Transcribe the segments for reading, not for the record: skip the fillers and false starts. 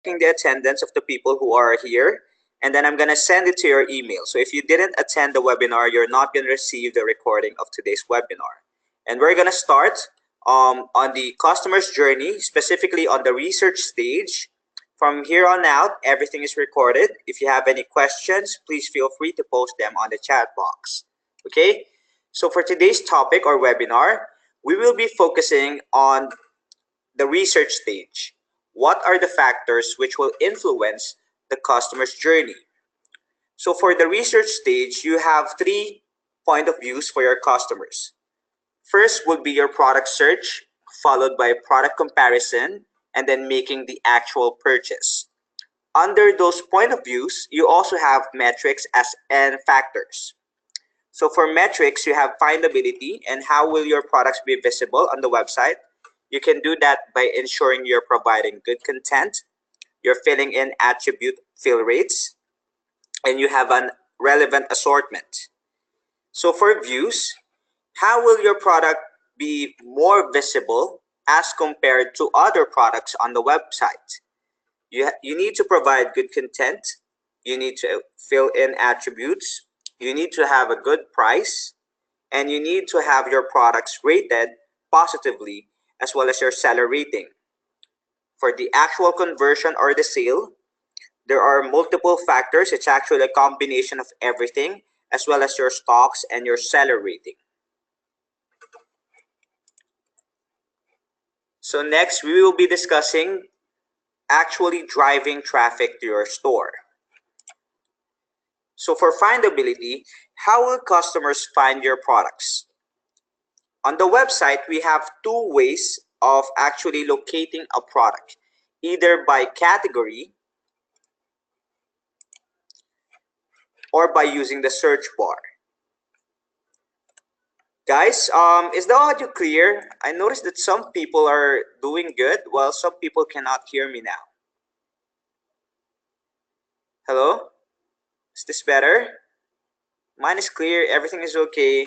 the attendance of the people who are here, and then I'm going to send it to your email. So if you didn't attend the webinar, you're not going to receive the recording of today's webinar. And we're going to start on the customer's journey, specifically on the research stage. From here on out, everything is recorded. If you have any questions, please feel free to post them on the chat box. Okay? So for today's topic or webinar, we will be focusing on the research stage. What are the factors which will influence the customer's journey? So for the research stage, you have 3 point of views for your customers. First would be your product search, followed by product comparison, and then making the actual purchase. Under those point of views, you also have metrics and factors. So for metrics, you have findability and how will your products be visible on the website. You can do that by ensuring you're providing good content, you're filling in attribute fill rates, and you have an relevant assortment. So for views, how will your product be more visible as compared to other products on the website? You need to provide good content, you need to fill in attributes, you need to have a good price, and you need to have your products rated positively as well as your seller rating. For the actual conversion or the sale, there are multiple factors. It's actually a combination of everything as well as your stocks and your seller rating. So next, we will be discussing actually driving traffic to your store. So for findability, how will customers find your products? On the website, we have 2 ways of actually locating a product, either by category or by using the search bar. Guys, is the audio clear? I noticed that some people are doing good while some people cannot hear me now. Hello? Is this better? Mine is clear, everything is okay.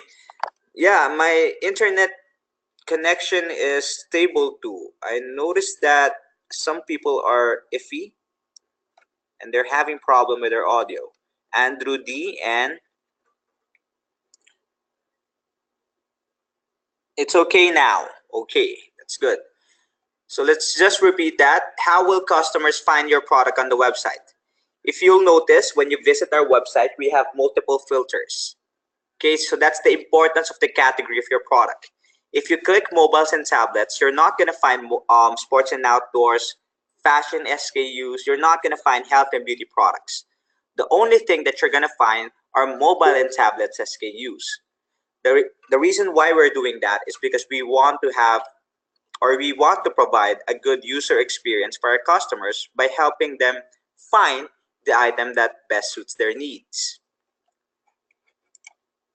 Yeah, my internet connection is stable too. I noticed that some people are iffy and they're having problem with their audio. Andrew D and it's okay now. Okay, that's good. So let's just repeat that. How will customers find your product on the website? If you'll notice, when you visit our website, we have multiple filters. Okay, so that's the importance of the category of your product. If you click mobiles and tablets, you're not going to find sports and outdoors, fashion SKUs. You're not going to find health and beauty products. The only thing that you're going to find are mobile and tablets SKUs. The reason why we're doing that is because we want to provide a good user experience for our customers by helping them find the item that best suits their needs.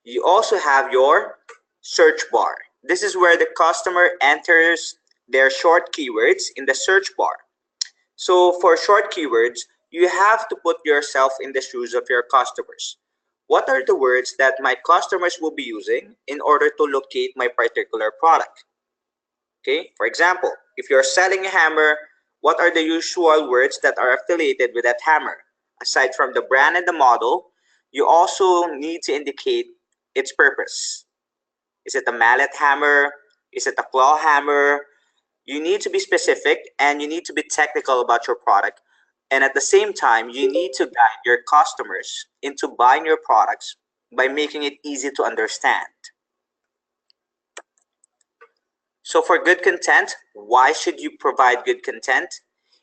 You also have your search bar. This is where the customer enters their short keywords in the search bar. So for short keywords, you have to put yourself in the shoes of your customers. What are the words that my customers will be using in order to locate my particular product? Okay, for example, if you're selling a hammer, what are the usual words that are affiliated with that hammer? Aside from the brand and the model, you also need to indicate its purpose. Is it a mallet hammer? Is it a claw hammer? You need to be specific and you need to be technical about your product. And at the same time, you need to guide your customers into buying your products by making it easy to understand. So for good content, why should you provide good content?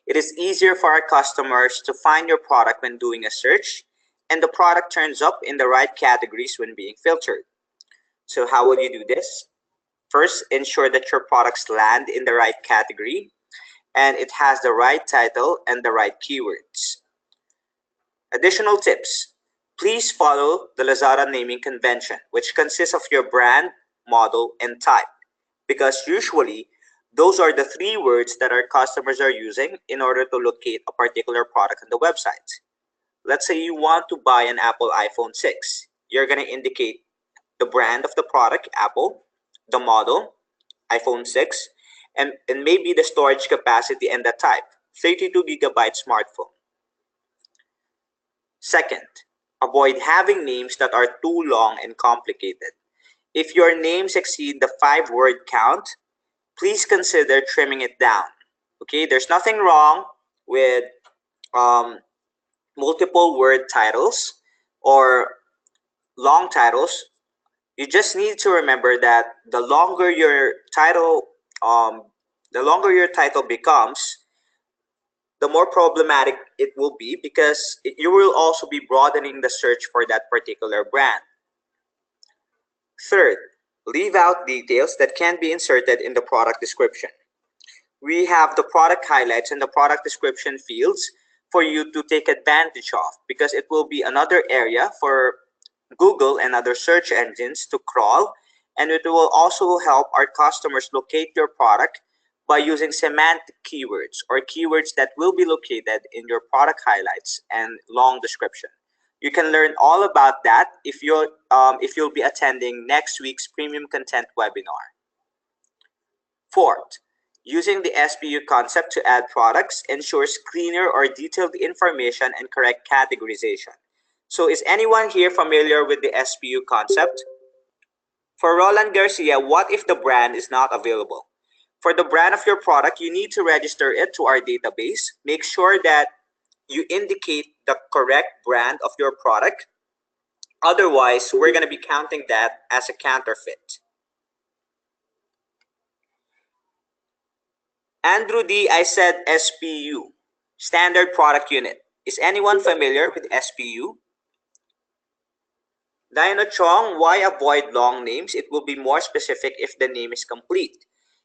It is easier for our customers to find your product when doing a search, and the product turns up in the right categories when being filtered. So how will you do this? First, ensure that your products land in the right category and it has the right title and the right keywords. Additional tips. Please follow the Lazada naming convention, which consists of your brand, model, and type, because usually those are the 3 words that our customers are using in order to locate a particular product on the website. Let's say you want to buy an Apple iPhone 6. You're going to indicate the brand of the product, Apple, the model, iPhone 6, and maybe the storage capacity and the type. 32GB smartphone. Second, avoid having names that are too long and complicated. If your names exceed the 5-word count, please consider trimming it down. Okay, there's nothing wrong with um, multiple word titles or long titles. You just need to remember that um, the longer your title becomes, the more problematic it will be because you will also be broadening the search for that particular brand. Third, leave out details that can be inserted in the product description. We have the product highlights and the product description fields for you to take advantage of because it will be another area for Google and other search engines to crawl, and it will also help our customers locate your product by using semantic keywords or keywords that will be located in your product highlights and long description. You can learn all about that if you'll be attending next week's premium content webinar. Fourth, using the SPU concept to add products ensures cleaner or detailed information and correct categorization. So is anyone here familiar with the SPU concept? For Roland Garcia, what if the brand is not available? For the brand of your product, you need to register it to our database. Make sure that you indicate the correct brand of your product. Otherwise, we're going to be counting that as a counterfeit. Andrew D, I said SPU, Standard Product Unit. Is anyone familiar with SPU? Dino Chong, why avoid long names? It will be more specific if the name is complete.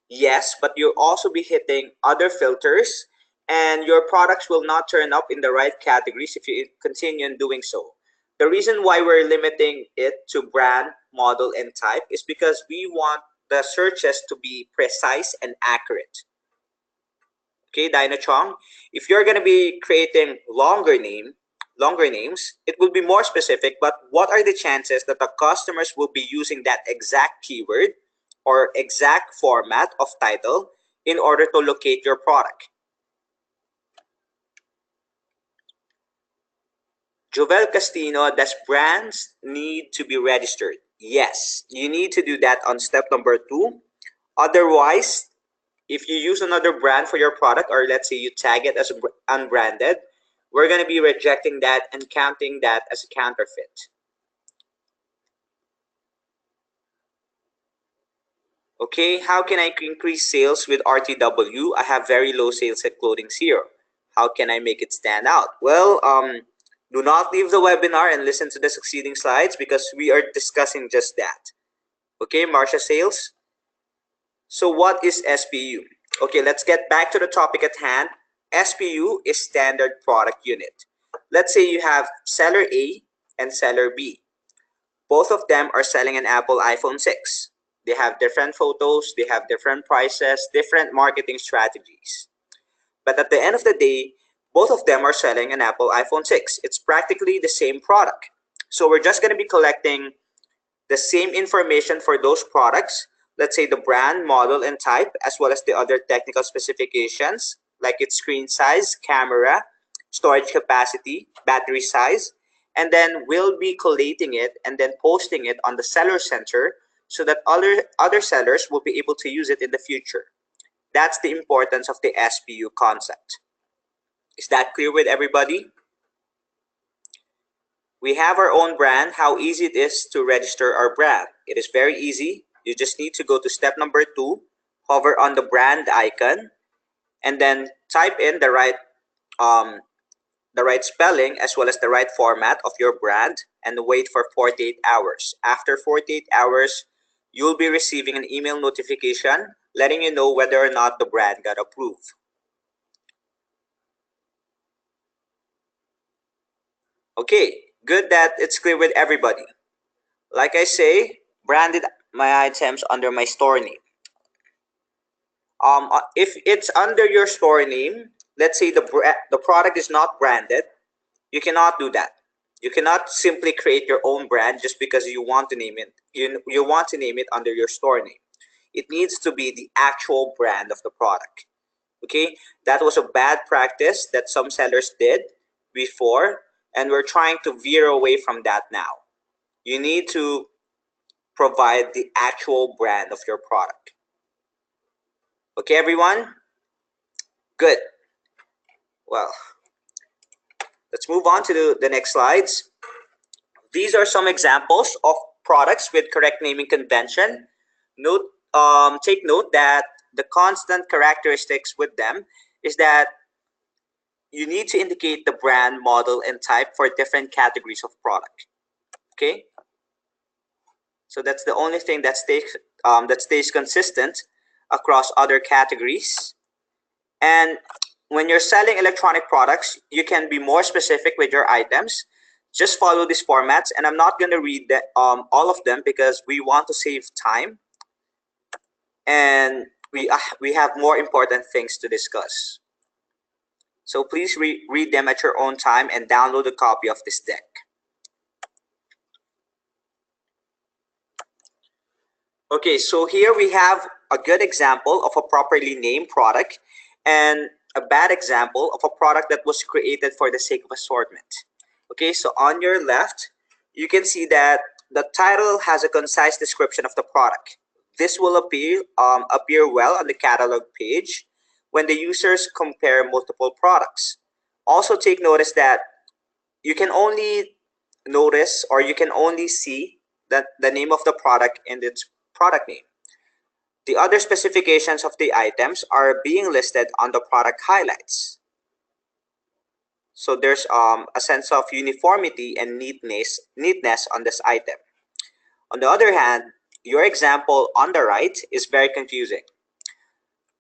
Yes, but you'll also be hitting other filters and your products will not turn up in the right categories if you continue in doing so. The reason why we're limiting it to brand, model, and type is because we want the searches to be precise and accurate. Okay, Dino Chong, if you're going to be creating longer names, it will be more specific, but what are the chances that the customers will be using that exact keyword or exact format of title in order to locate your product? Jovel Castino, does brands need to be registered? Yes, you need to do that on step number 2. Otherwise, if you use another brand for your product, or let's say you tag it as unbranded, we're going to be rejecting that and counting that as a counterfeit. Okay, how can I increase sales with RTW? I have very low sales at Clothing Zero. How can I make it stand out? Well, do not leave the webinar and listen to the succeeding slides because we are discussing just that. Okay, Marsha Sales. So what is SPU? Okay, let's get back to the topic at hand. SPU is Standard Product Unit. Let's say you have seller A and seller B. Both of them are selling an Apple iPhone 6. They have different photos, they have different prices, different marketing strategies. But at the end of the day, both of them are selling an Apple iPhone 6. It's practically the same product. So we're just going to be collecting the same information for those products. Let's say the brand, model, and type, as well as the other technical specifications, like its screen size, camera, storage capacity, battery size, and then we'll be collating it and then posting it on the Seller Center so that other sellers will be able to use it in the future. That's the importance of the SPU concept. Is that clear with everybody? We have our own brand, how easy it is to register our brand. It is very easy. You just need to go to step number 2, hover on the brand icon, and then type in the right spelling as well as the right format of your brand and wait for 48 hours. After 48 hours, you'll be receiving an email notification letting you know whether or not the brand got approved. Okay, good that it's clear with everybody. Like I say, branded my items under my store name. If it's under your store name, let's say the product is not branded, you cannot do that. You cannot simply create your own brand just because you want to name it. You want to name it under your store name. It needs to be the actual brand of the product. Okay, that was a bad practice that some sellers did before, and we're trying to veer away from that now. You need to provide the actual brand of your product. Okay, everyone? Good. Well, let's move on to the next slides. These are some examples of products with correct naming convention. Take note that the constant characteristics with them is that you need to indicate the brand, model, and type for different categories of product. Okay, so that's the only thing that stays consistent across other categories. And when you're selling electronic products, you can be more specific with your items. Just follow these formats, and I'm not going to read all of them because we want to save time, and we have more important things to discuss. So please read them at your own time and download a copy of this deck. Okay, so here we have a good example of a properly named product and a bad example of a product that was created for the sake of assortment. Okay, so on your left, you can see that the title has a concise description of the product. This will appear well on the catalog page when the users compare multiple products. Also take notice that you can only notice or you can only see that the name of the product and its product name. The other specifications of the items are being listed on the product highlights. So there's a sense of uniformity and neatness on this item. On the other hand, your example on the right is very confusing.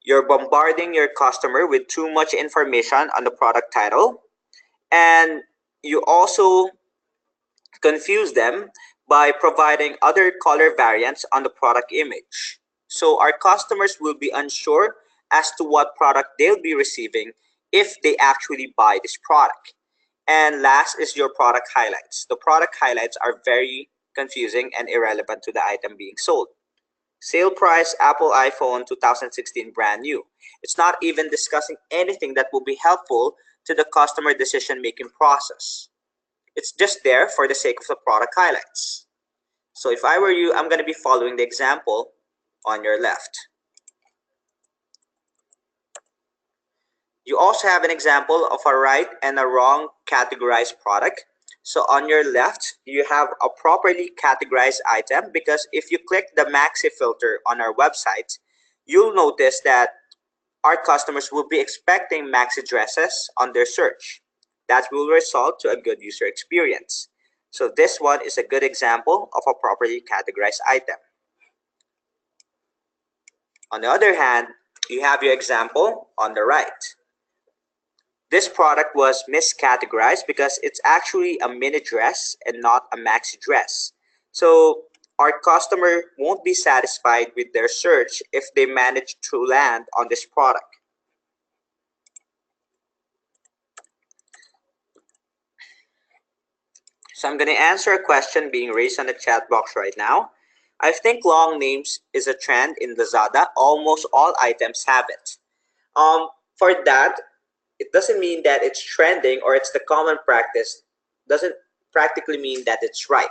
You're bombarding your customer with too much information on the product title, and you also confuse them by providing other color variants on the product image. So our customers will be unsure as to what product they'll be receiving if they actually buy this product. And last is your product highlights. The product highlights are very confusing and irrelevant to the item being sold. Sale price, Apple iPhone 2016 brand new. It's not even discussing anything that will be helpful to the customer decision making process. It's just there for the sake of the product highlights. So if I were you, I'm going to be following the example on your left. You also have an example of a right and a wrong categorized product. So on your left, you have a properly categorized item because if you click the Maxi filter on our website, you'll notice that our customers will be expecting Maxi dresses on their search. That will result to a good user experience. So this one is a good example of a properly categorized item. On the other hand, you have your example on the right. This product was miscategorized because it's actually a mini dress and not a maxi dress. So our customer won't be satisfied with their search if they manage to land on this product. So I'm going to answer a question being raised on the chat box right now. I think long names is a trend in Lazada. Almost all items have it. For that, it doesn't mean that it's trending or it's the common practice. Doesn't practically mean that it's right.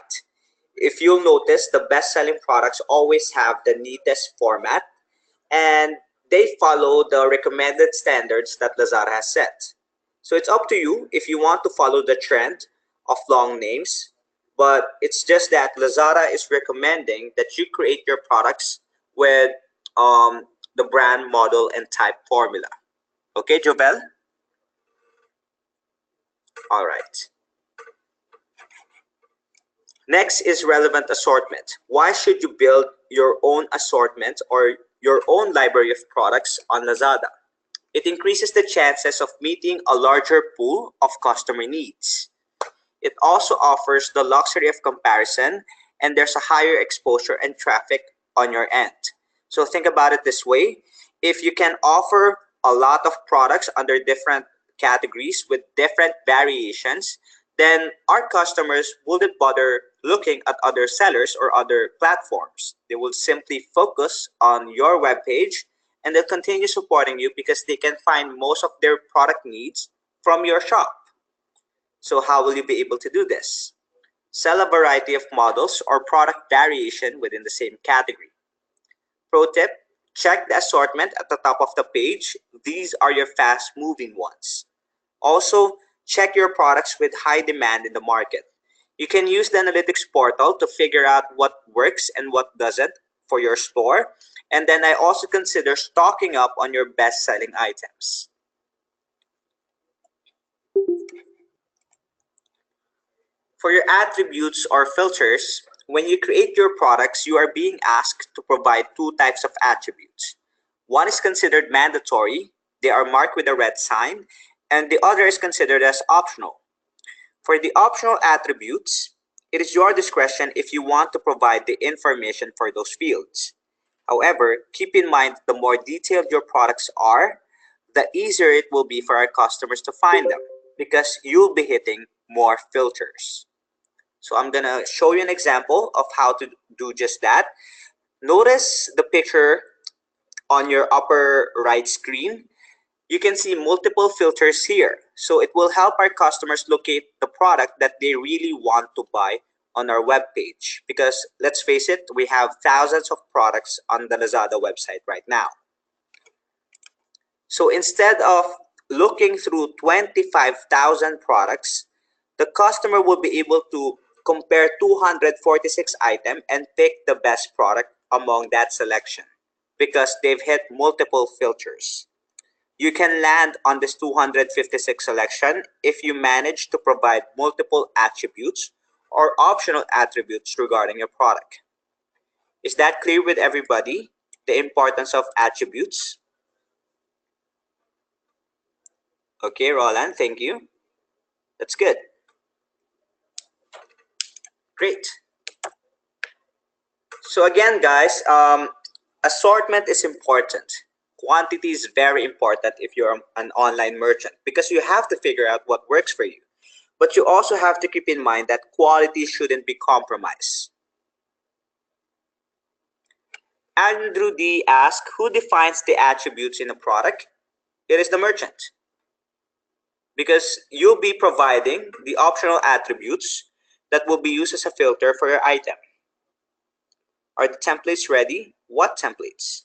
If you'll notice, the best-selling products always have the neatest format, and they follow the recommended standards that Lazada has set. So it's up to you if you want to follow the trend of long names, but it's just that Lazada is recommending that you create your products with the brand, model, and type formula. Okay, Jovel? All right. Next is relevant assortment. Why should you build your own assortment or your own library of products on Lazada? It increases the chances of meeting a larger pool of customer needs. It also offers the luxury of comparison, and there's a higher exposure and traffic on your end. So think about it this way. If you can offer a lot of products under different categories with different variations, then our customers wouldn't bother looking at other sellers or other platforms. They will simply focus on your webpage and they'll continue supporting you because they can find most of their product needs from your shop. So how will you be able to do this? Sell a variety of models or product variation within the same category. Pro tip, check the assortment at the top of the page. These are your fast moving ones. Also, check your products with high demand in the market. You can use the analytics portal to figure out what works and what doesn't for your store. And then I also consider stocking up on your best selling items. For your attributes or filters, when you create your products, you are being asked to provide two types of attributes. One is considered mandatory, they are marked with a red sign, and the other is considered as optional. For the optional attributes, it is your discretion if you want to provide the information for those fields. However, keep in mind the more detailed your products are, the easier it will be for our customers to find them because you'll be hitting more filters. So I'm gonna show you an example of how to do just that. Notice the picture on your upper right screen. You can see multiple filters here. So it will help our customers locate the product that they really want to buy on our web page. Because let's face it, we have thousands of products on the Lazada website right now. So instead of looking through 25,000 products, the customer will be able to compare 246 items and pick the best product among that selection because they've hit multiple filters. You can land on this 256 selection if you manage to provide multiple attributes or optional attributes regarding your product. Is that clear with everybody? The importance of attributes? Okay, Roland, thank you. That's good. Great. So again, guys, assortment is important. Quantity is very important if you're an online merchant because you have to figure out what works for you. But you also have to keep in mind that quality shouldn't be compromised. Andrew D asked, who defines the attributes in a product? It is the merchant. Because you'll be providing the optional attributes that will be used as a filter for your item. Are the templates ready? What templates?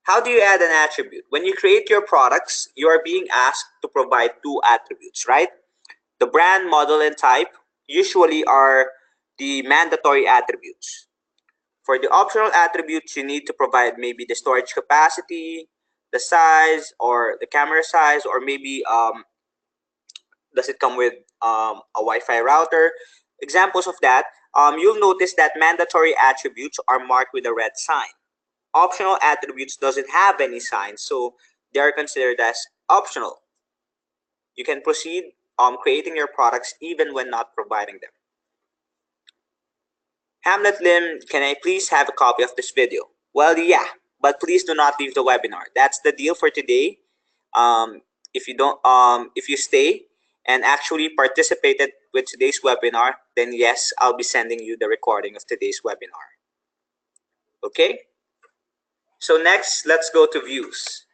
How do you add an attribute? When you create your products, you are being asked to provide two attributes, right? The brand, model, and type usually are the mandatory attributes. For the optional attributes, you need to provide maybe the storage capacity, the size, or the camera size, or maybe does it come with a Wi-Fi router? Examples of that, you'll notice that mandatory attributes are marked with a red sign. Optional attributes doesn't have any sign, so they are considered as optional. You can proceed creating your products even when not providing them. Hamlet Lim, can I please have a copy of this video? Well, yeah, but please do not leave the webinar. That's the deal for today. If you stay and actually participated with today's webinar, then yes, I'll be sending you the recording of today's webinar. Okay? So next, let's go to views.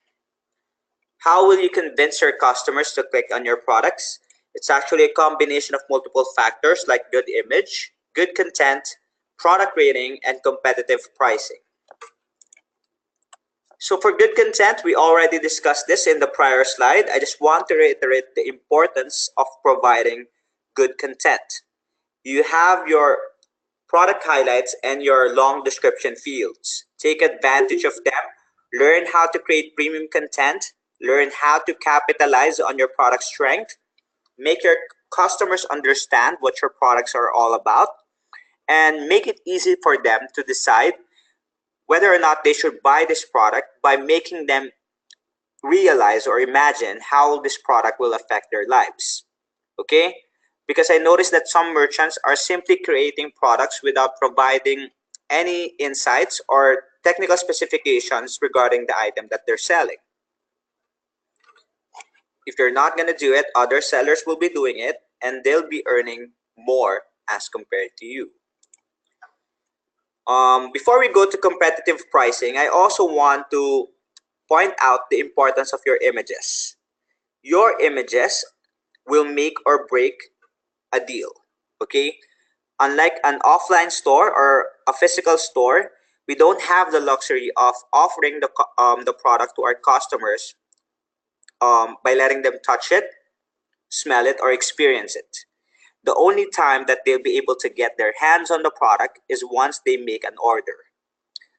How will you convince your customers to click on your products? It's actually a combination of multiple factors like good image, good content, product rating, and competitive pricing. So for good content, we already discussed this in the prior slide. I just want to reiterate the importance of providing good content. You have your product highlights and your long description fields. Take advantage of them. Learn how to create premium content. Learn how to capitalize on your product strength. Make your customers understand what your products are all about. And make it easy for them to decide whether or not they should buy this product by making them realize or imagine how this product will affect their lives. Okay? Because I noticed that some merchants are simply creating products without providing any insights or technical specifications regarding the item that they're selling. If you're not going to do it, other sellers will be doing it and they'll be earning more as compared to you. Before we go to competitive pricing, I also want to point out the importance of your images. Your images will make or break a deal. Okay? Unlike an offline store or a physical store, we don't have the luxury of offering the product to our customers by letting them touch it, smell it, or experience it. The only time that they'll be able to get their hands on the product is once they make an order.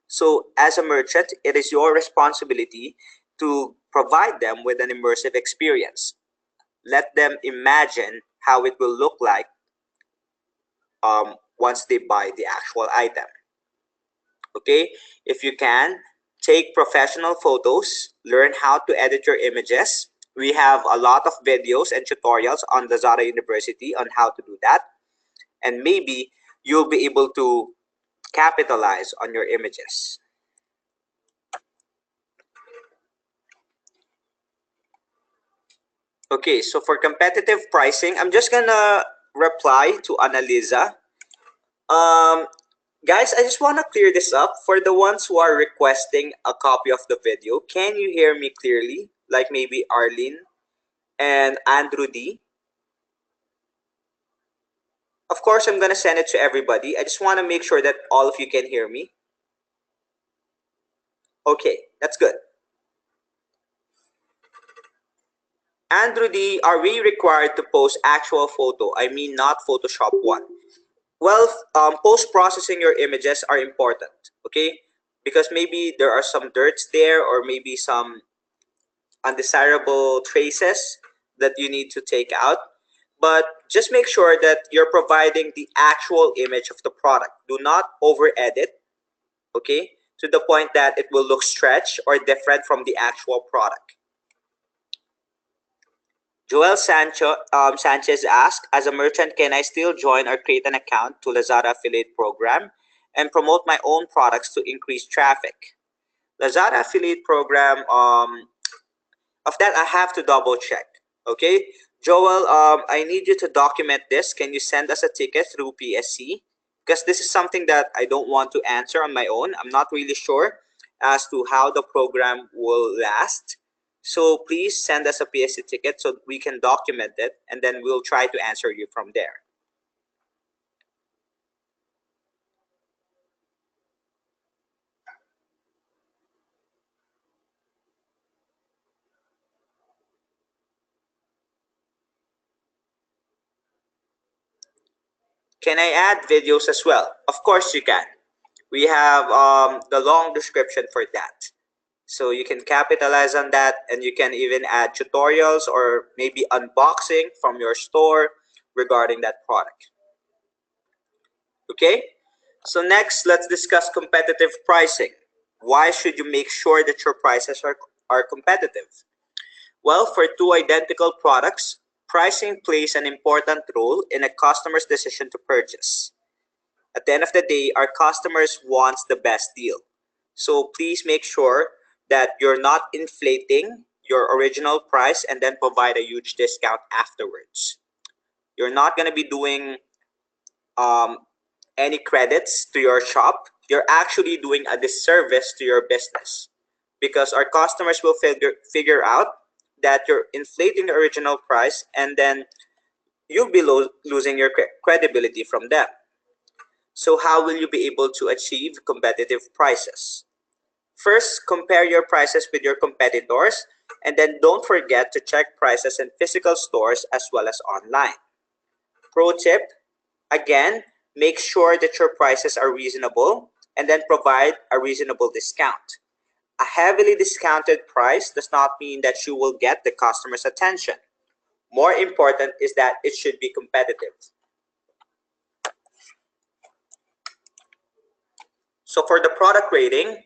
So, as a merchant, it is your responsibility to provide them with an immersive experience. Let them imagine how it will look like once they buy the actual item. Okay, if you can, take professional photos, learn how to edit your images. We have a lot of videos and tutorials on Lazada University on how to do that. And maybe you'll be able to capitalize on your images. Okay, so for competitive pricing, I'm just gonna reply to Annalisa. Um, Guys, I just want to clear this up. For the ones who are requesting a copy of the video, can you hear me clearly? Like maybe Arlene and Andrew D. Of course, I'm going to send it to everybody. I just want to make sure that all of you can hear me. Okay, that's good. Andrew D, are we required to post actual photo? I mean, not Photoshop one. Well, post-processing your images are important, okay? Because maybe there are some dirts there or maybe some undesirable traces that you need to take out. But just make sure that you're providing the actual image of the product. Do not over-edit, okay? To the point that it will look stretched or different from the actual product. Joel Sanchez asked, as a merchant, can I still join or create an account to Lazada affiliate program and promote my own products to increase traffic? Lazada affiliate program, of that I have to double check. Okay, Joel, I need you to document this. Can you send us a ticket through PSC? Because this is something that I don't want to answer on my own. I'm not really sure as to how the program will last. So please send us a PSC ticket so we can document it, and then we'll try to answer you from there. Can I add videos as well? Of course you can. We have the long description for that. So you can capitalize on that, and you can even add tutorials or maybe unboxing from your store regarding that product. Okay, so next let's discuss competitive pricing. Why should you make sure that your prices are competitive? Well, for two identical products, pricing plays an important role in a customer's decision to purchase. At the end of the day, our customers want the best deal. So please make sure that you're not inflating your original price and then provide a huge discount afterwards. You're not going to be doing any credits to your shop. You're actually doing a disservice to your business because our customers will figure out that you're inflating the original price, and then you'll be losing your credibility from them. So how will you be able to achieve competitive prices? First, compare your prices with your competitors, and then don't forget to check prices in physical stores as well as online. Pro tip, again, make sure that your prices are reasonable and then provide a reasonable discount. A heavily discounted price does not mean that you will get the customer's attention. More important is that it should be competitive. So for the product rating,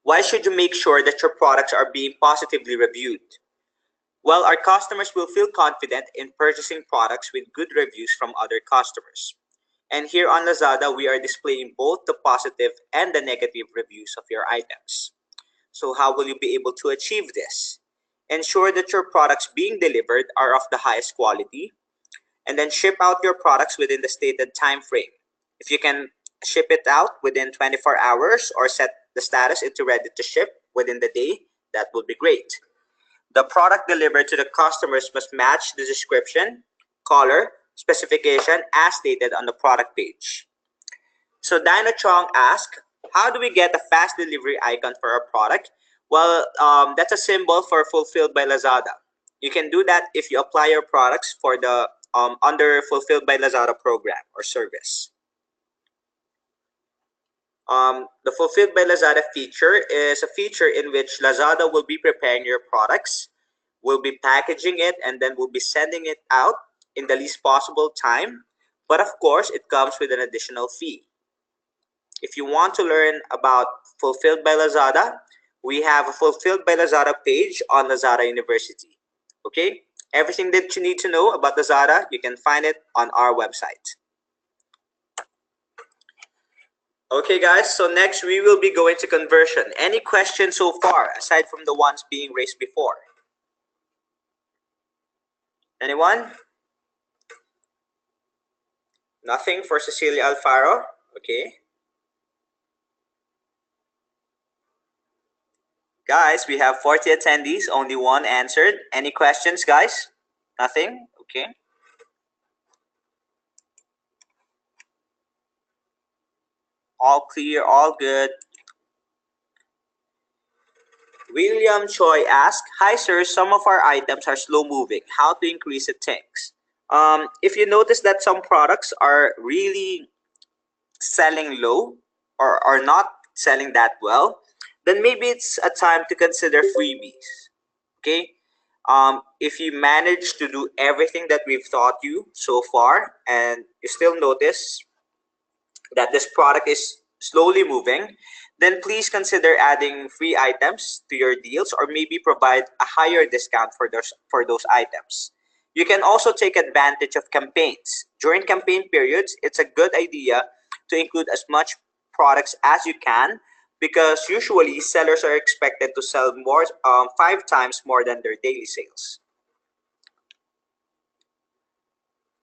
why should you make sure that your products are being positively reviewed? Well, our customers will feel confident in purchasing products with good reviews from other customers. And here on Lazada, we are displaying both the positive and the negative reviews of your items. So how will you be able to achieve this? Ensure that your products being delivered are of the highest quality, and then ship out your products within the stated time frame. If you can ship it out within 24 hours or set the status into ready to ship within the day, that would be great. The product delivered to the customers must match the description, color, specification as stated on the product page. So Dino Chong asked, how do we get a fast delivery icon for our product? Well, that's a symbol for Fulfilled by Lazada. You can do that if you apply your products for the under Fulfilled by Lazada program or service. The Fulfilled by Lazada feature is a feature in which Lazada will be preparing your products, will be packaging it, and then will be sending it out in the least possible time. But of course, it comes with an additional fee. If you want to learn about Fulfilled by Lazada, we have a Fulfilled by Lazada page on Lazada University. Okay? Everything that you need to know about Lazada, you can find it on our website. Okay, guys, so next we will be going to conversion. Any questions so far, aside from the ones being raised before? Anyone? Nothing for Cecilia Alfaro? Okay. Guys, we have 40 attendees, only one answered. Any questions, guys? Nothing? Okay. All clear, all good. William Choi asked, hi sir, some of our items are slow moving. How to increase the tanks? If you notice that some products are really selling low or are not selling that well, then maybe it's a time to consider freebies. Okay? If you manage to do everything that we've taught you so far and you still notice that this product is slowly moving, then please consider adding free items to your deals or maybe provide a higher discount for those items. You can also take advantage of campaigns. During campaign periods, it's a good idea to include as much products as you can because usually sellers are expected to sell more 5 times more than their daily sales.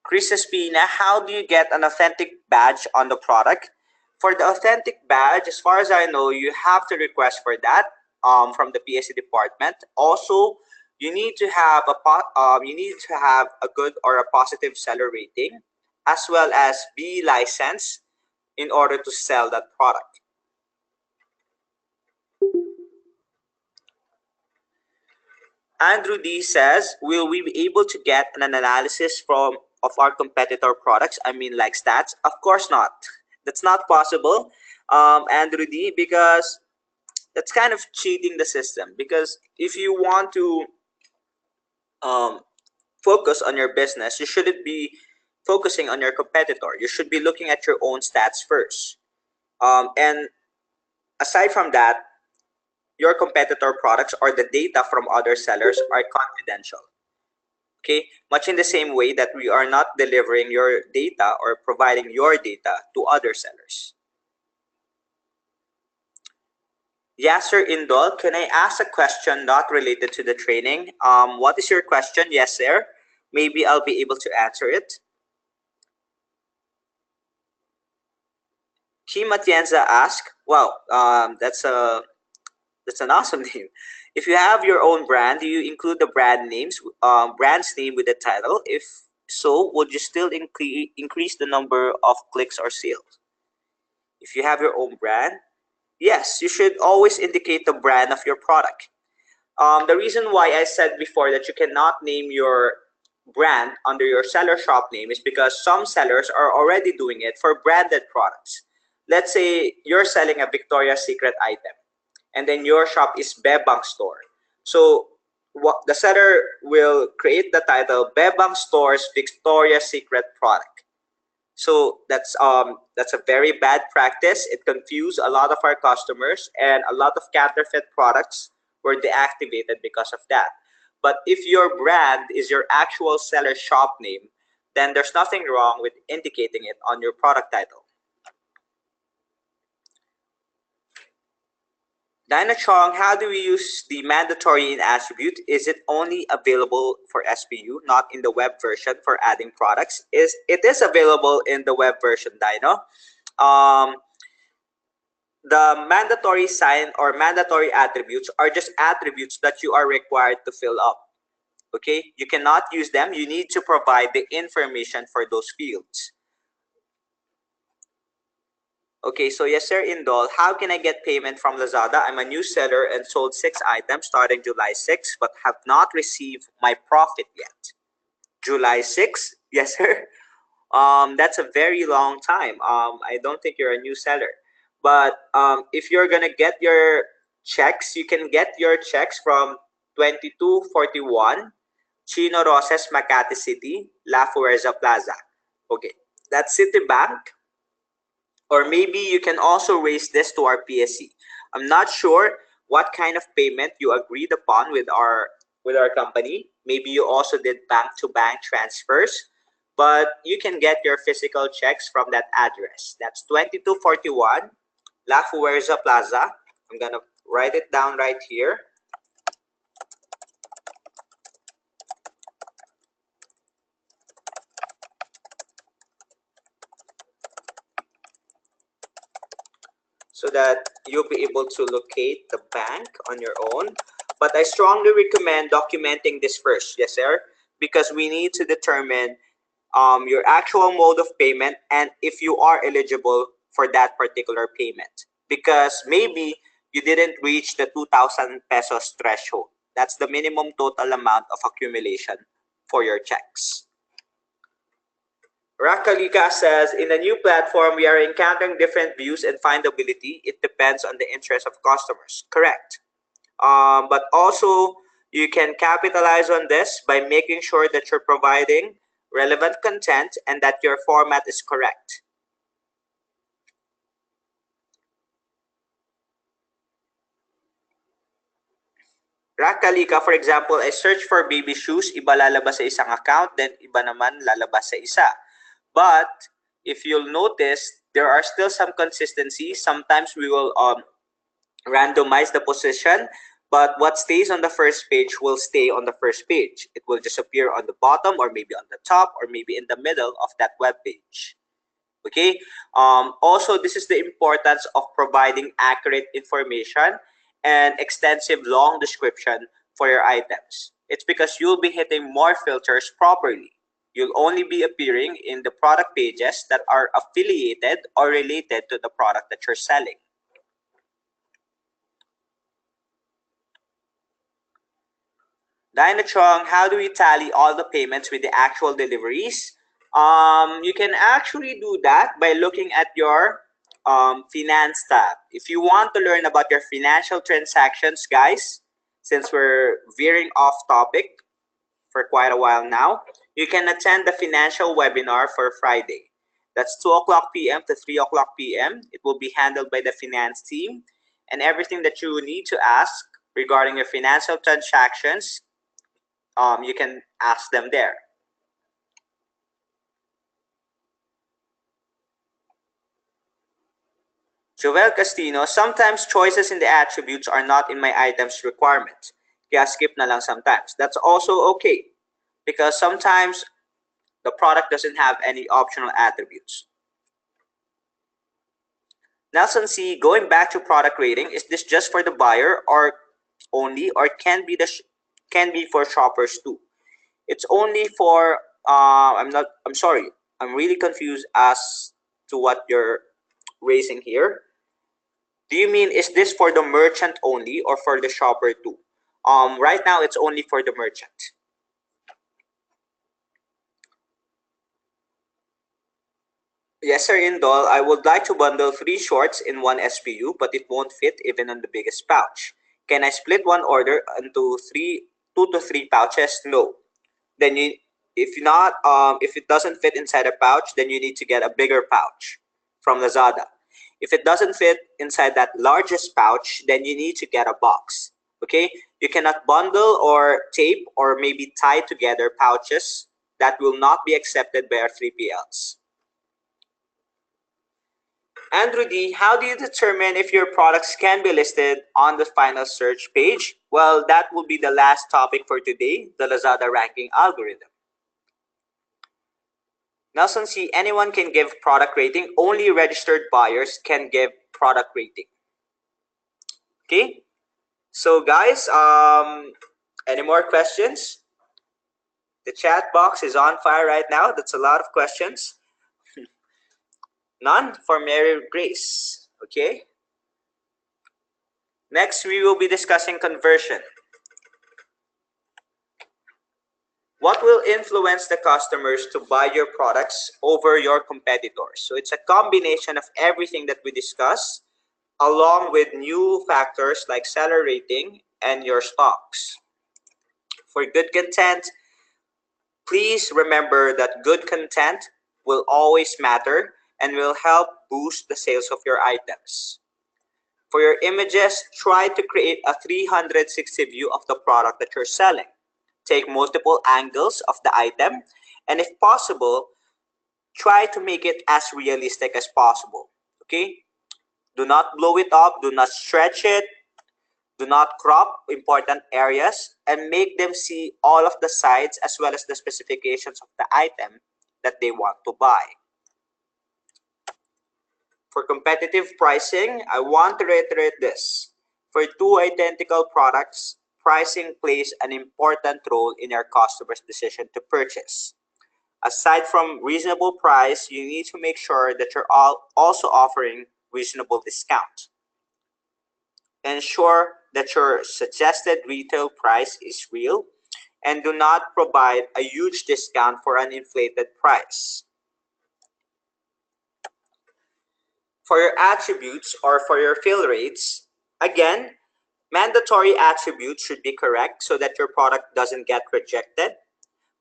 Chris Espina, how do you get an authentic badge on the product? For the authentic badge, as far as I know, you have to request for that from the PSC department. Also, you need to have a good or a positive seller rating, as well as be licensed in order to sell that product. Andrew D says, will we be able to get an analysis of our competitor products? I mean, like stats? Of course not. That's not possible, Andrew D, because that's kind of cheating the system. Because if you want to focus on your business, you shouldn't be focusing on your competitor. You should be looking at your own stats first. And aside from that, your competitor products or the data from other sellers are confidential. Okay, much in the same way that we are not delivering your data or providing your data to other sellers. Yasser Indol, can I ask a question not related to the training? What is your question? Yes, sir. Maybe I'll be able to answer it. Kim Atienza asked, wow, that's an awesome name. If you have your own brand, do you include the brand's name with the title? If so, would you still increase the number of clicks or sales? If you have your own brand, yes, you should always indicate the brand of your product. The reason why I said before that you cannot name your brand under your seller shop name is because some sellers are already doing it for branded products. Let's say you're selling a Victoria's Secret item, and then your shop is Bebang Store. So what the seller will create the title Bebang Store's Victoria's Secret product. So that's a very bad practice. It confused a lot of our customers, and a lot of counterfeit products were deactivated because of that. But if your brand is your actual seller shop name, then there's nothing wrong with indicating it on your product title. Dinah Chong, how do we use the mandatory in attribute? Is it only available for SPU, not in the web version for adding products? It is available in the web version, Dino. the mandatory sign or mandatory attributes are just attributes that you are required to fill up. Okay, you cannot use them. You need to provide the information for those fields. Okay, so yes, sir, Indol, how can I get payment from Lazada? I'm a new seller and sold 6 items starting July 6, but have not received my profit yet. July 6? Yes, sir. That's a very long time. I don't think you're a new seller. But if you're gonna get your checks, you can get your checks from 2241 Chino Roses, Makati City, La Fuerza Plaza. Okay, that's Citibank. Or maybe you can also raise this to our PSC. I'm not sure what kind of payment you agreed upon with our company. Maybe you also did bank to bank transfers, but you can get your physical checks from that address. That's 2241 La Fuerza Plaza. I'm gonna write it down right here. So that you'll be able to locate the bank on your own. But I strongly recommend documenting this first, yes, sir, because we need to determine your actual mode of payment and if you are eligible for that particular payment. Because maybe you didn't reach the 2,000 pesos threshold. That's the minimum total amount of accumulation for your checks. Rakalika says, in the new platform, we are encountering different views and findability. It depends on the interest of customers. Correct. But also, you can capitalize on this by making sure that you're providing relevant content and that your format is correct. Rakalika, for example, I search for baby shoes, iba lalabas sa isang account, then iba naman lalabas sa isa. But if you'll notice, there are still some consistencies. Sometimes we will randomize the position, but what stays on the first page will stay on the first page. It will just appear on the bottom or maybe on the top or maybe in the middle of that web page. Okay. Also, this is the importance of providing accurate information and extensive long description for your items. It's because you'll be hitting more filters properly. You'll only be appearing in the product pages that are affiliated or related to the product that you're selling. Dinah Chong, how do we tally all the payments with the actual deliveries? You can actually do that by looking at your finance tab. If you want to learn about your financial transactions, guys, since we're veering off topic for quite a while now, you can attend the financial webinar for Friday. That's 2 o'clock p.m. to 3 o'clock p.m. It will be handled by the finance team, and everything that you need to ask regarding your financial transactions, you can ask them there. Joel Castino, sometimes choices in the attributes are not in my items requirement. Kaya skip na lang sometimes. That's also okay because sometimes the product doesn't have any optional attributes. Nelson C, going back to product rating, is this just for the buyer or only, or can be for shoppers too? It's only for I'm sorry. I'm really confused as to what you're raising here. Do you mean is this for the merchant only or for the shopper too? Right now it's only for the merchant. Yes, sir, Indol. I would like to bundle 3 shorts in one SPU, but it won't fit even on the biggest pouch. Can I split one order into 2 to 3 pouches? No. Then if it doesn't fit inside a pouch, then you need to get a bigger pouch from Lazada. If it doesn't fit inside that largest pouch, then you need to get a box. Okay, you cannot bundle or tape or maybe tie together pouches. That will not be accepted by our 3PLs. Andrew D, how do you determine if your products can be listed on the final search page? Well, that will be the last topic for today, the Lazada ranking algorithm. Nelson C, anyone can give product rating. Only registered buyers can give product rating. Okay. So guys, any more questions? The chat box is on fire right now. That's a lot of questions. None for Mary Grace. Okay. Next, we will be discussing conversion. What will influence the customers to buy your products over your competitors? So it's a combination of everything that we discussed, along with new factors like seller rating and your stocks. For good content, please remember that good content will always matter and will help boost the sales of your items. For your images, try to create a 360 view of the product that you're selling. Take multiple angles of the item, and if possible, try to make it as realistic as possible. Okay? Do not blow it up, do not stretch it, do not crop important areas, and make them see all of the sides as well as the specifications of the item that they want to buy. For competitive pricing, I want to reiterate this. For two identical products, pricing plays an important role in your customer's decision to purchase. Aside from reasonable price, you need to make sure that you're also offering reasonable discount. Ensure that your suggested retail price is real and do not provide a huge discount for an inflated price. For your attributes or for your fill rates, again, mandatory attributes should be correct so that your product doesn't get rejected.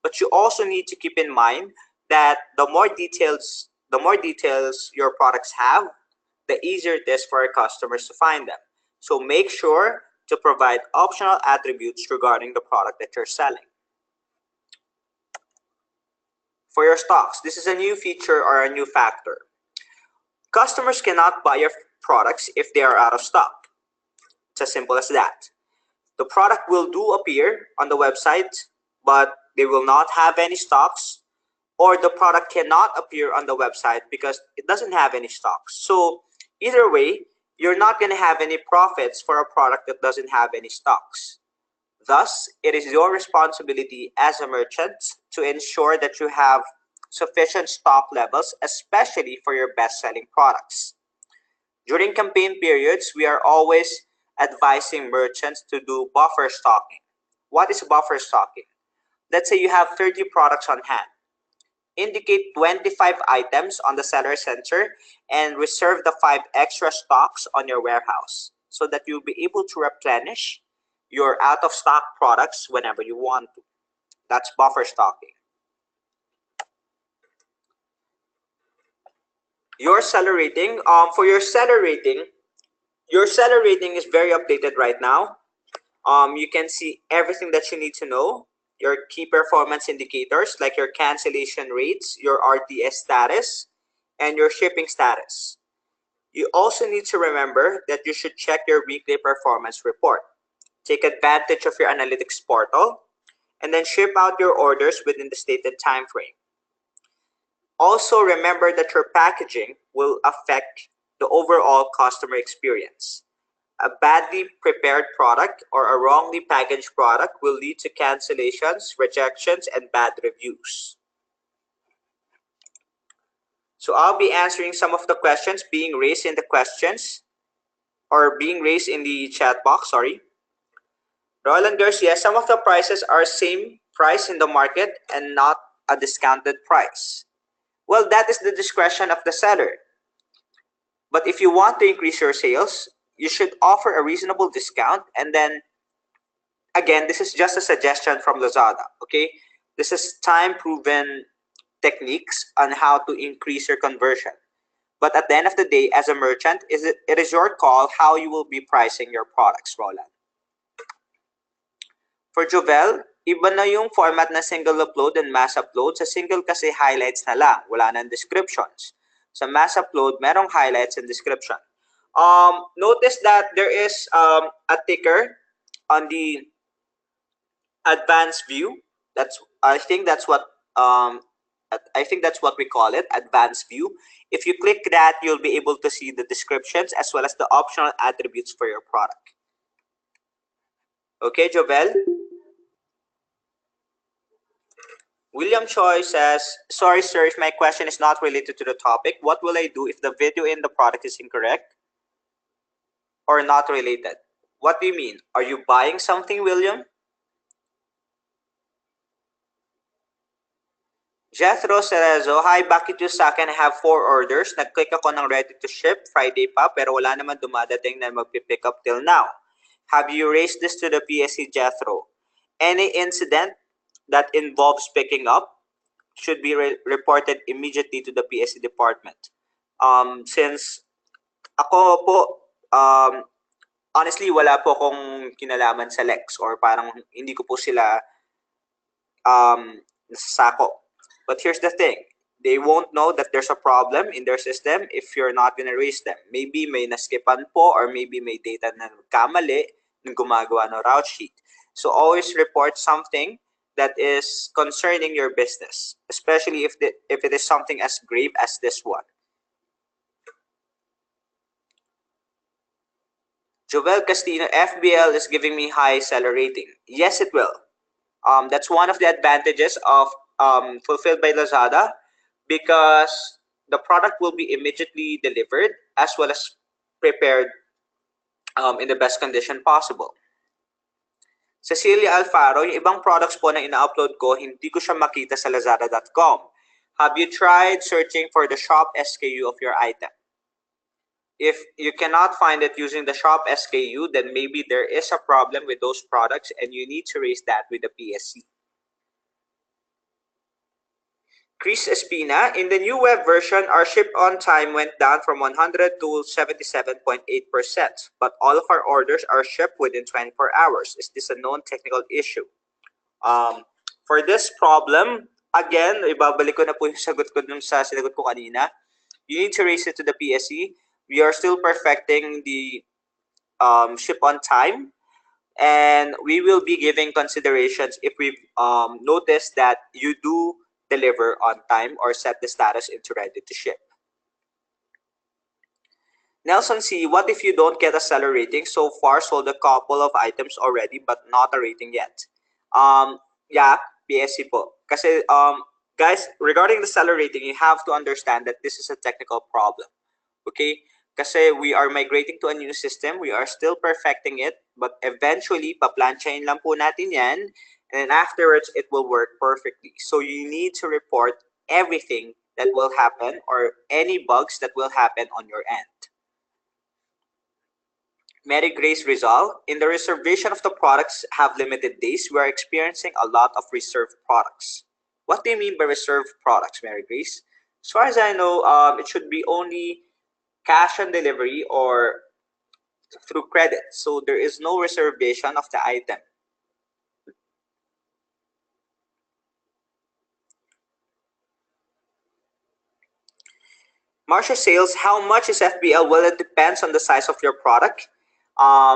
But you also need to keep in mind that the more details your products have, the easier it is for our customers to find them. So make sure to provide optional attributes regarding the product that you're selling. For your stocks, this is a new feature or a new factor. Customers cannot buy your products if they are out of stock. It's as simple as that. The product will do appear on the website, but they will not have any stocks, or the product cannot appear on the website because it doesn't have any stocks. So either way, you're not going to have any profits for a product that doesn't have any stocks. Thus, it is your responsibility as a merchant to ensure that you have sufficient stock levels, especially for your best-selling products. During campaign periods, we are always advising merchants to do buffer stocking. What is buffer stocking? Let's say you have 30 products on hand. Indicate 25 items on the seller center and reserve the 5 extra stocks on your warehouse so that you'll be able to replenish your out of stock products whenever you want to. That's buffer stocking. Your seller rating, for your seller rating is very updated right now. You can see everything that you need to know. Your key performance indicators like your cancellation rates, your RTS status, and your shipping status. You also need to remember that you should check your weekly performance report. Take advantage of your analytics portal, and then ship out your orders within the stated time frame. Also, remember that your packaging will affect the overall customer experience. A badly prepared product or a wrongly packaged product will lead to cancellations, rejections, and bad reviews. So I'll be answering some of the questions being raised in the chat box, sorry. Roland Garcia, some of the prices are same price in the market and not a discounted price. Well, that is the discretion of the seller. But if you want to increase your sales, you should offer a reasonable discount. And then, again, this is just a suggestion from Lazada, okay? This is time-proven techniques on how to increase your conversion. But at the end of the day, as a merchant, it is your call how you will be pricing your products, Roland. For Jovel, iba na yung format na single upload and mass upload. Sa single kasi highlights na lang, wala nang descriptions. Sa mass upload, merong highlights and description. Notice that there is a ticker on the advanced view. I think that's what I think that's what we call it, advanced view. If you click that, you'll be able to see the descriptions as well as the optional attributes for your product. Okay, Jovel? William Choi says, sorry sir, if my question is not related to the topic, what will I do if the video in the product is incorrect or not related? What do you mean? Are you buying something, William? Jethro Cerezo, hi, bakit yung sa akin I have 4 orders? Nag-click ako ng ready to ship Friday pa pero wala naman dumadating na magpipick up till now. Have you raised this to the PSC, Jethro? Any incident that involves picking up should be reported immediately to the PSC department. Since ako po, honestly, wala po akong kinalaman sa Lex or parang hindi ko po sila nasasako. But here's the thing, they won't know that there's a problem in their system if you're not gonna raise them. Maybe may naskipan po or maybe may data na nagkamali ng gumagawa ng route sheet. So always report something that is concerning your business, especially if it is something as grave as this one. Jovel Castino, FBL is giving me high seller rating. Yes, it will. That's one of the advantages of Fulfilled by Lazada, because the product will be immediately delivered as well as prepared in the best condition possible. Cecilia Alfaro, yung ibang products po na ina-upload ko, hindi ko siya makita sa lazada.com. Have you tried searching for the shop SKU of your item? If you cannot find it using the shop SKU, then maybe there is a problem with those products and you need to raise that with the PSC. Chris Espina, in the new web version, our ship on time went down from 100 to 77.8%, but all of our orders are shipped within 24 hours. Is this a known technical issue? For this problem, again, ibabalik ko na po yung sagot ko dun sa sinagot ko kanina. You need to raise it to the PSC. We are still perfecting the ship on time, and we will be giving considerations if we've noticed that you do deliver on time or set the status into ready to ship. Nelson C, what if you don't get a seller rating? So far, sold a couple of items already, but not a rating yet. Yeah, PSC po. Kasi, guys, regarding the seller rating, you have to understand that this is a technical problem. Okay? Kasi we are migrating to a new system. We are still perfecting it, but eventually, paplansyahin lang po natin yan. And then afterwards, it will work perfectly. So you need to report everything that will happen or any bugs that will happen on your end. Mary Grace Rizal, in the reservation of the products have limited days, we are experiencing a lot of reserved products. What do you mean by reserved products, Mary Grace? As far as I know, it should be only cash on delivery or through credit. So there is no reservation of the item. Marcia Sales, how much is FBL? Well, it depends on the size of your product.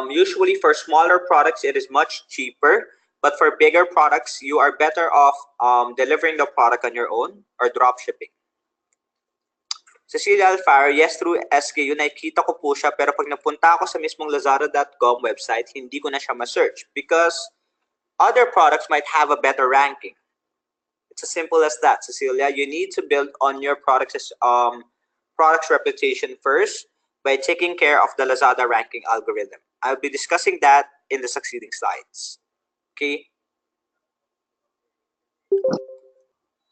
Usually for smaller products, it is much cheaper. But for bigger products, you are better off delivering the product on your own or drop shipping. Cecilia Alfaro, yes, through SKU, nakikita ko po siya, pero pag napunta ako sa mismong lazada.com website, hindi ko na siya ma-search because other products might have a better ranking. It's as simple as that, Cecilia. You need to build on your product's reputation first by taking care of the Lazada ranking algorithm. I'll be discussing that in the succeeding slides. Okay?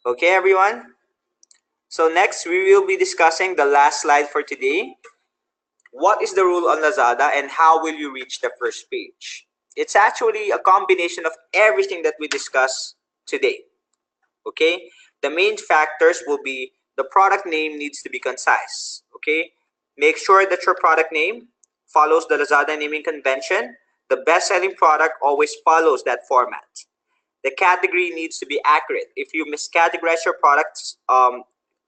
Okay, everyone? So next, we will be discussing the last slide for today. What is the rule on Lazada and how will you reach the first page? It's actually a combination of everything that we discussed today. Okay? The main factors will be the product name needs to be concise. Okay? Make sure that your product name follows the Lazada naming convention. The best-selling product always follows that format. The category needs to be accurate. If you miscategorize your products,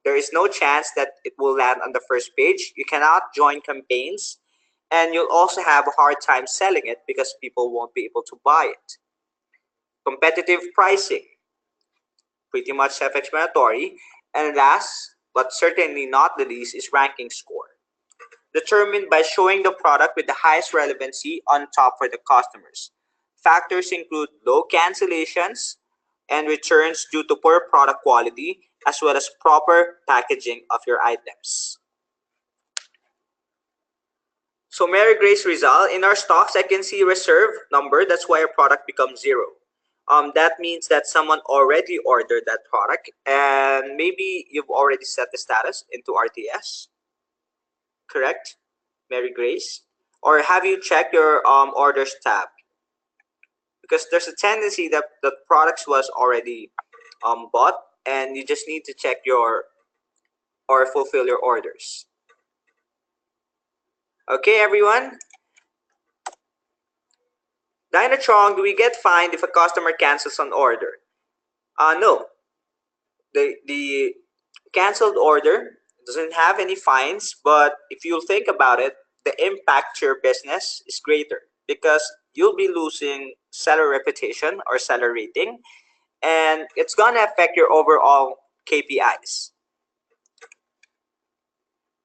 there is no chance that it will land on the first page. You cannot join campaigns, and you'll also have a hard time selling it because people won't be able to buy it. Competitive pricing. Pretty much self-explanatory. And last, but certainly not the least, is ranking score, determined by showing the product with the highest relevancy on top for the customers. Factors include low cancellations and returns due to poor product quality, as well as proper packaging of your items. So Mary Grace Rizal, in our stocks, I can see reserve number. That's why our product becomes zero. That means that someone already ordered that product, and maybe you've already set the status into RTS, correct, Mary Grace? Or have you checked your orders tab? Because there's a tendency that the products was already bought, and you just need to check your or fulfill your orders. Okay, everyone. Dynatrong, do we get fined if a customer cancels an order? No. The canceled order doesn't have any fines, but if you'll think about it, the impact to your business is greater because you'll be losing seller reputation or seller rating, and it's gonna affect your overall KPIs.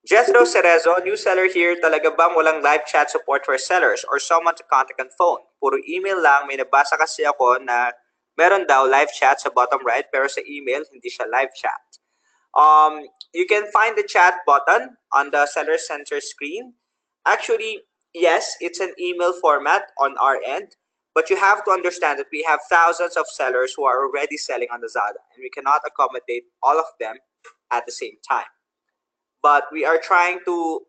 Jethro Cerezo, new seller here, talaga bang walang live chat support for sellers or someone to contact on phone? Puro email lang, may nabasa kasi ako na meron daw live chat sa bottom right pero sa email hindi siya live chat. You can find the chat button on the Seller Center screen. Actually, yes, it's an email format on our end, but you have to understand that we have thousands of sellers who are already selling on Lazada, and we cannot accommodate all of them at the same time. But we are trying to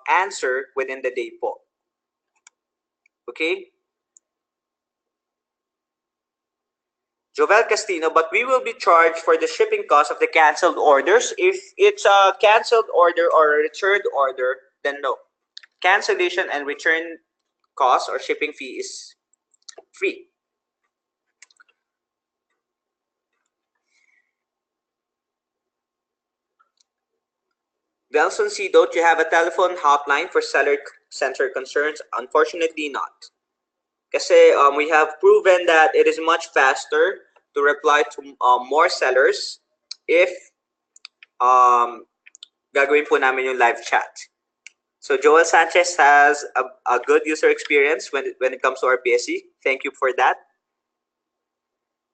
answer within the day po. Okay? Jovel Castino, but we will be charged for the shipping cost of the canceled orders. If it's a canceled order or a returned order, then no. Cancellation and return cost or shipping fee is free. Nelson C. Don't you have a telephone hotline for seller center concerns? Unfortunately not. Kasi we have proven that it is much faster to reply to more sellers if gagawin po namin yung live chat. So Joel Sanchez has a good user experience when it comes to our PSE. Thank you for that.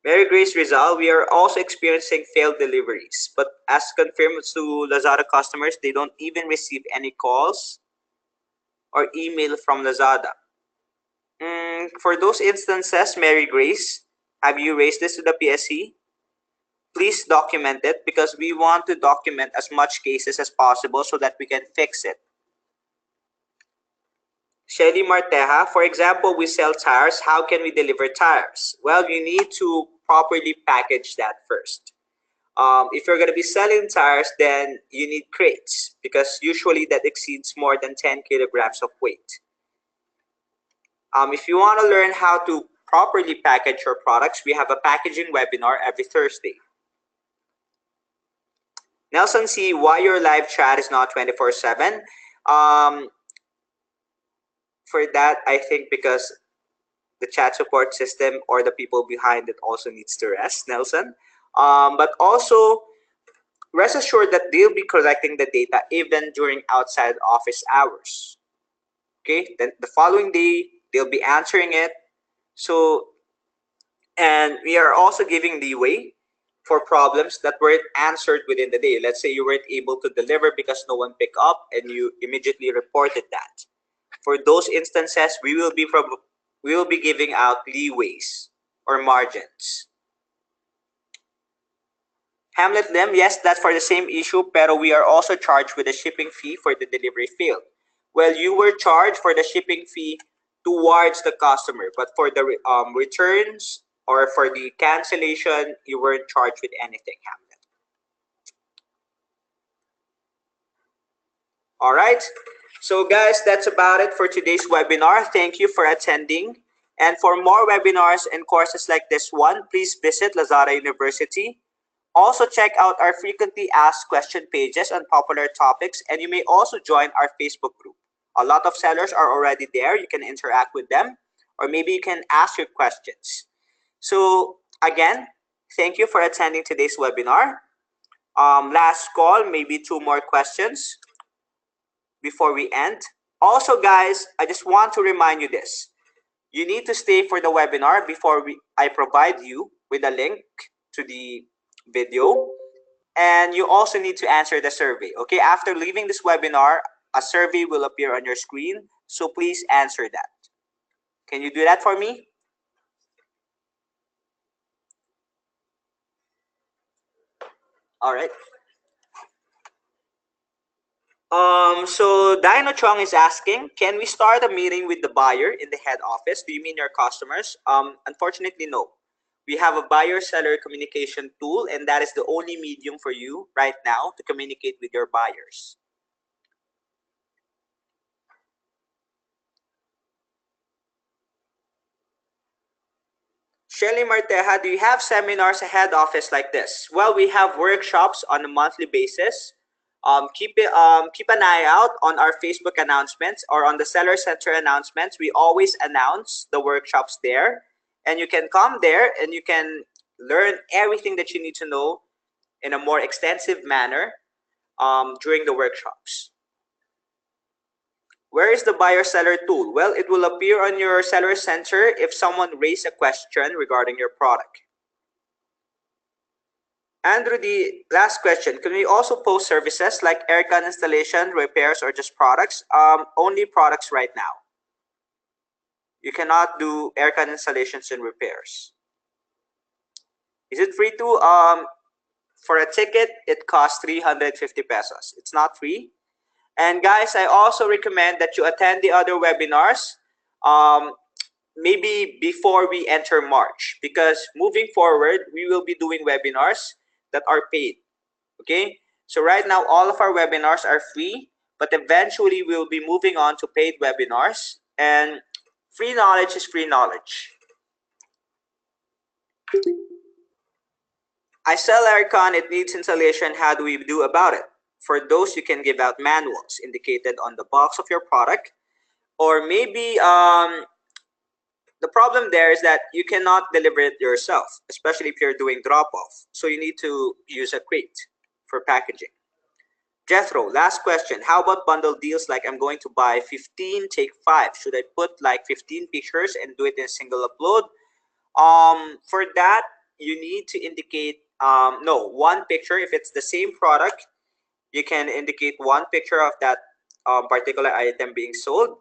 Mary Grace Rizal, we are also experiencing failed deliveries, but as confirmed to Lazada customers, they don't even receive any calls or email from Lazada. For those instances, Mary Grace, have you raised this to the PSE? Please document it because we want to document as much cases as possible so that we can fix it. Shelly Marteja, for example, we sell tires. How can we deliver tires? Well, you need to properly package that first. If you're going to be selling tires, then you need crates because usually that exceeds more than 10 kilograms of weight. If you want to learn how to properly package your products, we have a packaging webinar every Thursday. Nelson C, why your live chat is not 24/7? For that, I think because the chat support system or the people behind it also needs to rest, Nelson. But also, rest assured that they'll be collecting the data even during outside office hours. Okay, then the following day, they'll be answering it. So, and we are also giving leeway for problems that weren't answered within the day. Let's say you weren't able to deliver because no one picked up and you immediately reported that. For those instances, we will be giving out leeways or margins. Hamlet Lim, yes, that's for the same issue, pero we are also charged with a shipping fee for the delivery failed. Well, you were charged for the shipping fee towards the customer, but for the returns or for the cancellation, you weren't charged with anything, Hamlet. All right. So guys, that's about it for today's webinar. Thank you for attending. And for more webinars and courses like this one, please visit Lazada University. Also check out our frequently asked question pages on popular topics, and you may also join our Facebook group. A lot of sellers are already there. You can interact with them, or maybe you can ask your questions. So again, Thank you for attending today's webinar. Last call, maybe two more questions before we end. Also, guys, I just want to remind you this. You need to stay for the webinar before I provide you with a link to the video. And you also need to answer the survey. Okay, after leaving this webinar, a survey will appear on your screen. So please answer that. Can you do that for me? All right. So Dino Chong is asking, can we start a meeting with the buyer in the head office? Do you mean your customers? Unfortunately, no. We have a buyer-seller communication tool, and that is the only medium for you right now to communicate with your buyers. Shelly Marteja, do you have seminars at head office like this? Well, we have workshops on a monthly basis. Keep an eye out on our Facebook announcements or on the Seller Center announcements. We always announce the workshops there, and you can come there and you can learn everything that you need to know in a more extensive manner during the workshops. Where is the buyer seller tool? Well, it will appear on your Seller Center if someone raised a question regarding your product. Andrew, the last question, can we also post services like aircon installation, repairs, or just products? Only products right now. You cannot do aircon installations and repairs. Is it free to? For a ticket, it costs 350 pesos. It's not free. And guys, I also recommend that you attend the other webinars maybe before we enter March, because moving forward, we will be doing webinars that are paid. Okay, so right now all of our webinars are free, but eventually we'll be moving on to paid webinars, and free knowledge is free knowledge. I sell aircon, it needs installation. How do we do about it? For those, you can give out manuals indicated on the box of your product, or maybe the problem there is that you cannot deliver it yourself, especially if you're doing drop-off. So you need to use a crate for packaging. Jethro, last question. How about bundle deals like I'm going to buy 15, take 5? Should I put like 15 pictures and do it in a single upload? For that, you need to indicate, no, one picture. If it's the same product, you can indicate one picture of that particular item being sold.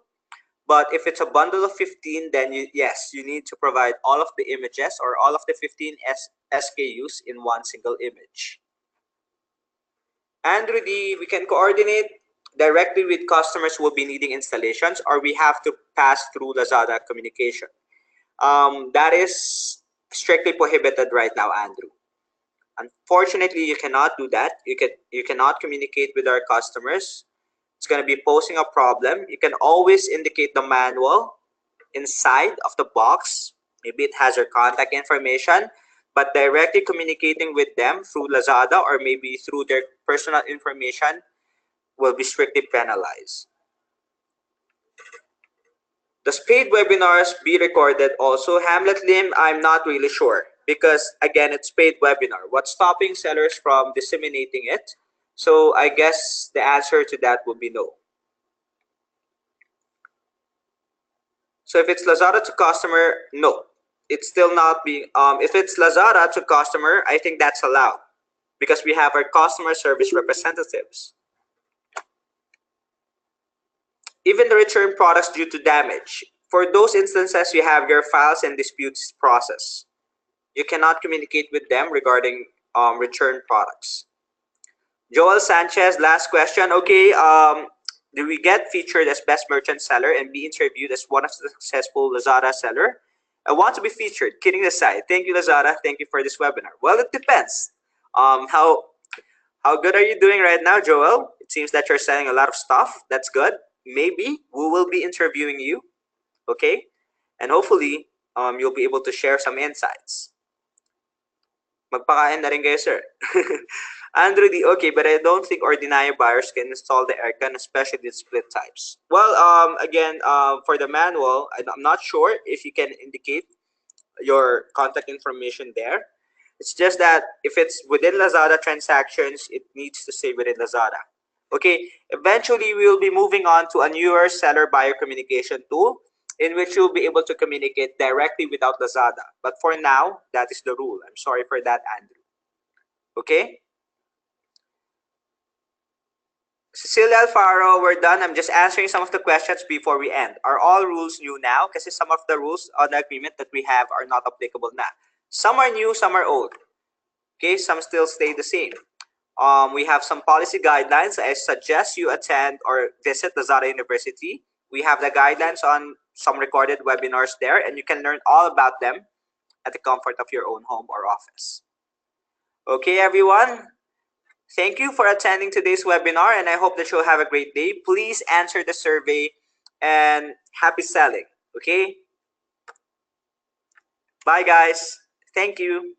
But if it's a bundle of 15, then yes, you need to provide all of the images or all of the 15 SKUs in one single image. Andrew D, we can coordinate directly with customers who will be needing installations, or we have to pass through Lazada communication. That is strictly prohibited right now, Andrew. Unfortunately, you cannot do that. You cannot communicate with our customers. It's going to be posing a problem. You can always indicate the manual inside of the box. Maybe it has your contact information, but directly communicating with them through Lazada or maybe through their personal information will be strictly penalized. Does paid webinars be recorded also? Hamlet Lim, I'm not really sure, because again, it's paid webinar. What's stopping sellers from disseminating it? So I guess the answer to that would be no. So if it's Lazada to customer, no. It's still not being, if it's Lazada to customer, I think that's allowed because we have our customer service representatives. Even the return products due to damage. For those instances, you have your files and disputes process. You cannot communicate with them regarding return products. Joel Sanchez, last question. Okay, do we get featured as best merchant seller and be interviewed as one of the successful Lazada seller? I want to be featured. Kidding aside, thank you, Lazada. Thank you for this webinar. Well, it depends. How good are you doing right now, Joel? It seems that you're selling a lot of stuff. That's good. Maybe we will be interviewing you, okay? And hopefully, you'll be able to share some insights. Magpakain na rin kayo, sir. Andrew D, okay, but I don't think ordinary buyers can install the aircon, especially the split types. Well, again, for the manual, I'm not sure if you can indicate your contact information there. It's just that if it's within Lazada transactions, it needs to stay within Lazada. Okay, eventually we will be moving on to a newer seller buyer communication tool in which you'll be able to communicate directly without Lazada. But for now, that is the rule. I'm sorry for that, Andrew. Okay? Cecilia Alfaro, we're done. I'm just answering some of the questions before we end. Are all rules new now? Because some of the rules on the agreement that we have are not applicable now. Some are new, some are old. Okay, some still stay the same. We have some policy guidelines. I suggest you attend or visit Lazada University. We have the guidelines on some recorded webinars there, and you can learn all about them at the comfort of your own home or office. Okay, everyone. Thank you for attending today's webinar, and I hope that you'll have a great day. Please answer the survey, and happy selling. Okay? Bye, guys. Thank you.